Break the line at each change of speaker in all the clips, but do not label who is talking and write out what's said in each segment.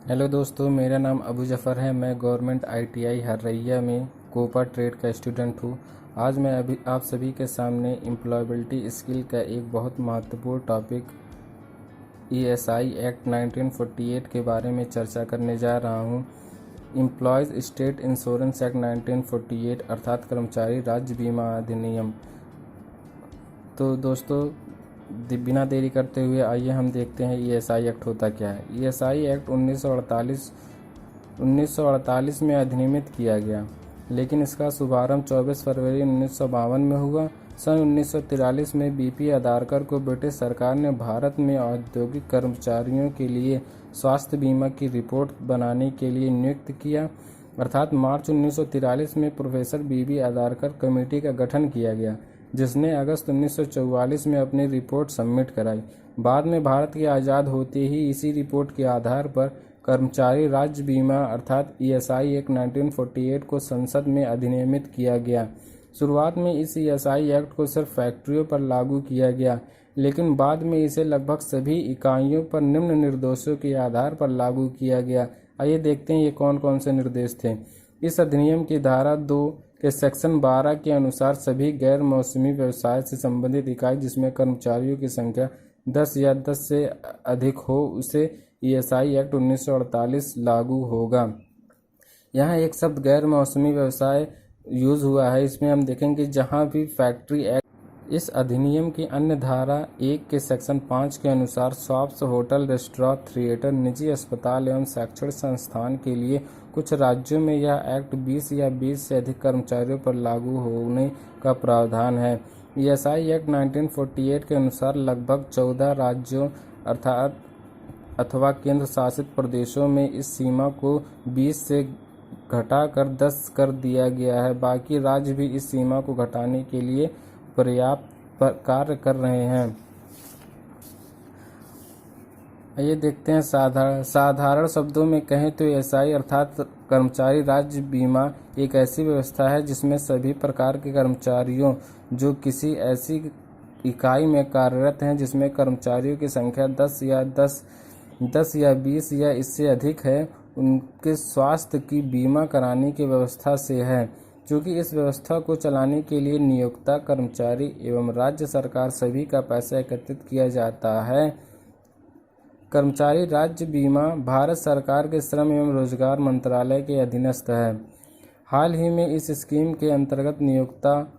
Hello दोस्तों, मेरा नाम अबू जफ़र है। मैं गवर्नमेंट आईटीआई हर्रैया में कोपा ट्रेड का स्टूडेंट हूँ। आज मैं अभी आप सभी के सामने एम्प्लॉयबिलिटी स्किल का एक बहुत महत्वपूर्ण टॉपिक ईएसआई एक्ट 1948 के बारे में चर्चा करने जा रहा हूँ। एम्प्लॉयज़ स्टेट इंश्योरेंस एक्ट 1948 अर्थात कर्मचारी राज्य बीमा अधिनियम। तो दोस्तों, बिना देरी करते हुए आइए हम देखते हैं ईएसआई एक्ट होता क्या है। ईएसआई एक्ट 1948 में अधिनियमित किया गया, लेकिन इसका शुभारंभ 24 फरवरी 1952 में हुआ। सन 1943 में बीपी आदारकर को ब्रिटिश सरकार ने भारत में औद्योगिक कर्मचारियों के लिए स्वास्थ्य बीमा की रिपोर्ट बनाने के लिए नियुक्त किया, अर्थात मार्च 1943 में प्रोफेसर बीबी आदारकर कमेटी का गठन किया गया, जिसने अगस्त 1944 में अपनी रिपोर्ट सबमिट कराई। बाद में भारत के आज़ाद होते ही इसी रिपोर्ट के आधार पर कर्मचारी राज्य बीमा अर्थात ईएसआई एक्ट 1948 को संसद में अधिनियमित किया गया। शुरुआत में इस ईएसआई एक्ट को सिर्फ फैक्ट्रियों पर लागू किया गया, लेकिन बाद में इसे लगभग सभी इकाइयों पर निम्न निर्देशों के आधार पर लागू किया गया। आइए देखते हैं ये कौन कौन से निर्देश थे। इस अधिनियम की धारा 2 के सेक्शन 12 के अनुसार सभी गैर मौसमी व्यवसाय से संबंधित इकाई जिसमें कर्मचारियों की संख्या 10 या 10 से अधिक हो, उसे ईएसआई एक्ट 1948 लागू होगा। यहाँ एक शब्द गैर मौसमी व्यवसाय यूज हुआ है। इसमें हम देखेंगे जहाँ भी फैक्ट्री एक्ट। इस अधिनियम की अन्य धारा 1 के सेक्शन 5 के अनुसार शॉप्स, होटल, रेस्टोरेंट, थिएटर, निजी अस्पताल एवं शैक्षणिक संस्थान के लिए कुछ राज्यों में यह एक्ट 20 या 20 से अधिक कर्मचारियों पर लागू होने का प्रावधान है। ईएसआई एक्ट 1948 के अनुसार लगभग 14 राज्यों अर्थात अथवा केंद्र शासित प्रदेशों में इस सीमा को 20 से घटाकर 10 कर दिया गया है। बाकी राज्य भी इस सीमा को घटाने के लिए पर्याप्त कार्य कर रहे हैं। ये देखते हैं साधारण शब्दों में कहें तो ईएसआई अर्थात कर्मचारी राज्य बीमा एक ऐसी व्यवस्था है जिसमें सभी प्रकार के कर्मचारियों जो किसी ऐसी इकाई में कार्यरत हैं जिसमें कर्मचारियों की संख्या 10 या 20 या इससे अधिक है, उनके स्वास्थ्य की बीमा कराने की व्यवस्था से है। चूँकि इस व्यवस्था को चलाने के लिए नियोक्ता, कर्मचारी एवं राज्य सरकार सभी का पैसा एकत्रित किया जाता है। कर्मचारी राज्य बीमा भारत सरकार के श्रम एवं रोजगार मंत्रालय के अधीनस्थ है। हाल ही में इस स्कीम के अंतर्गत नियोक्ता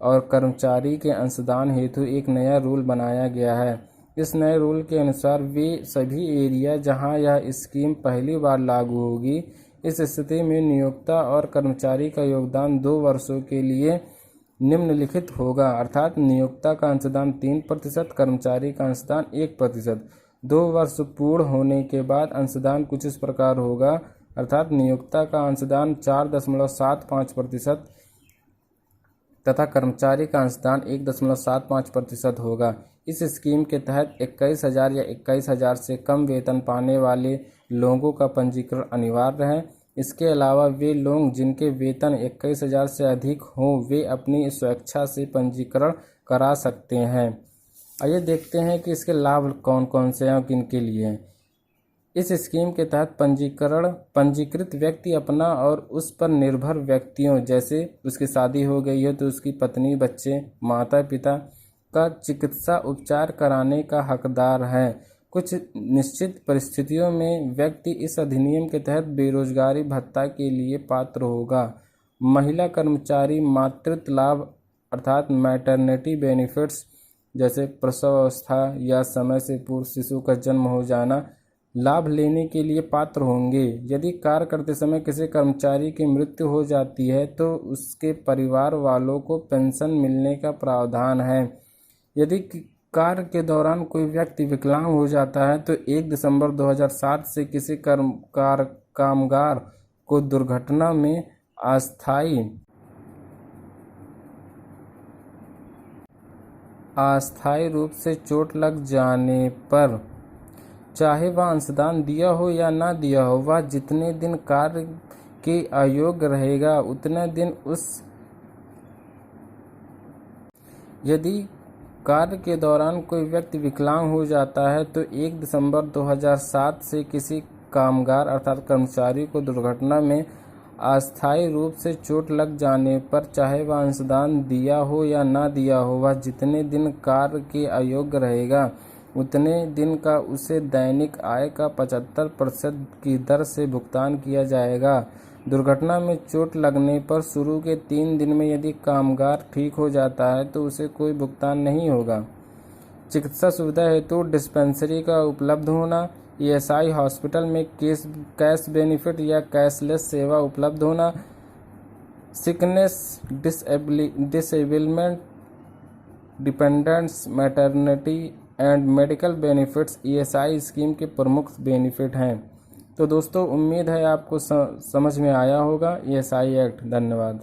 और कर्मचारी के अंशदान हेतु एक नया रूल बनाया गया है। इस नए रूल के अनुसार वे सभी एरिया जहां यह स्कीम पहली बार लागू होगी, इस स्थिति में नियोक्ता और कर्मचारी का योगदान 2 वर्षों के लिए निम्नलिखित होगा, अर्थात नियोक्ता का अंशदान 3%, कर्मचारी का अंशदान 1%। 2 वर्ष पूर्ण होने के बाद अंशदान कुछ इस प्रकार होगा, अर्थात नियोक्ता का अंशदान 4.75% तथा कर्मचारी का अंशदान 1.75% होगा। इस स्कीम के तहत 21,000 या 21,000 से कम वेतन पाने वाले लोगों का पंजीकरण अनिवार्य है। इसके अलावा वे लोग जिनके वेतन 21,000 से अधिक हों, वे अपनी स्वेच्छा से पंजीकरण करा सकते हैं। आइए देखते हैं कि इसके लाभ कौन कौन से हैं और किन के लिए हैं। इस स्कीम के तहत पंजीकृत व्यक्ति अपना और उस पर निर्भर व्यक्तियों, जैसे उसकी शादी हो गई हो तो उसकी पत्नी, बच्चे, माता पिता का चिकित्सा उपचार कराने का हकदार है। कुछ निश्चित परिस्थितियों में व्यक्ति इस अधिनियम के तहत बेरोजगारी भत्ता के लिए पात्र होगा। महिला कर्मचारी मातृत्व लाभ अर्थात मैटरनिटी बेनिफिट्स, जैसे प्रसव अवस्था या समय से पूर्व शिशु का जन्म हो जाना, लाभ लेने के लिए पात्र होंगे। यदि कार्य करते समय किसी कर्मचारी की मृत्यु हो जाती है तो उसके परिवार वालों को पेंशन मिलने का प्रावधान है। यदि कार्य के दौरान कोई व्यक्ति विकलांग हो जाता है तो 1 दिसंबर 2007 से किसी कामगार को दुर्घटना में अस्थायी रूप से चोट लग जाने पर, चाहे वह अंशदान दिया हो या ना दिया हो, वह जितने दिन कार्य के अयोग्य रहेगा उतने दिन यदि कार्य के दौरान कोई व्यक्ति विकलांग हो जाता है तो 1 दिसंबर 2007 से किसी कामगार अर्थात कर्मचारी को दुर्घटना में अस्थायी रूप से चोट लग जाने पर, चाहे वह अंशदान दिया हो या ना दिया हो, वह जितने दिन कार्य के अयोग्य रहेगा उतने दिन का उसे दैनिक आय का 75% की दर से भुगतान किया जाएगा। दुर्घटना में चोट लगने पर शुरू के 3 दिन में यदि कामगार ठीक हो जाता है तो उसे कोई भुगतान नहीं होगा। चिकित्सा सुविधा हेतु डिस्पेंसरी का उपलब्ध होना, ईएसआई हॉस्पिटल में कैश बेनिफिट या कैशलेस सेवा उपलब्ध होना, sickness, disablement, dependents, maternity and medical benefits ESI scheme के प्रमुख बेनिफिट हैं। तो दोस्तों, उम्मीद है आपको समझ में आया होगा ईएसआई एक्ट। धन्यवाद।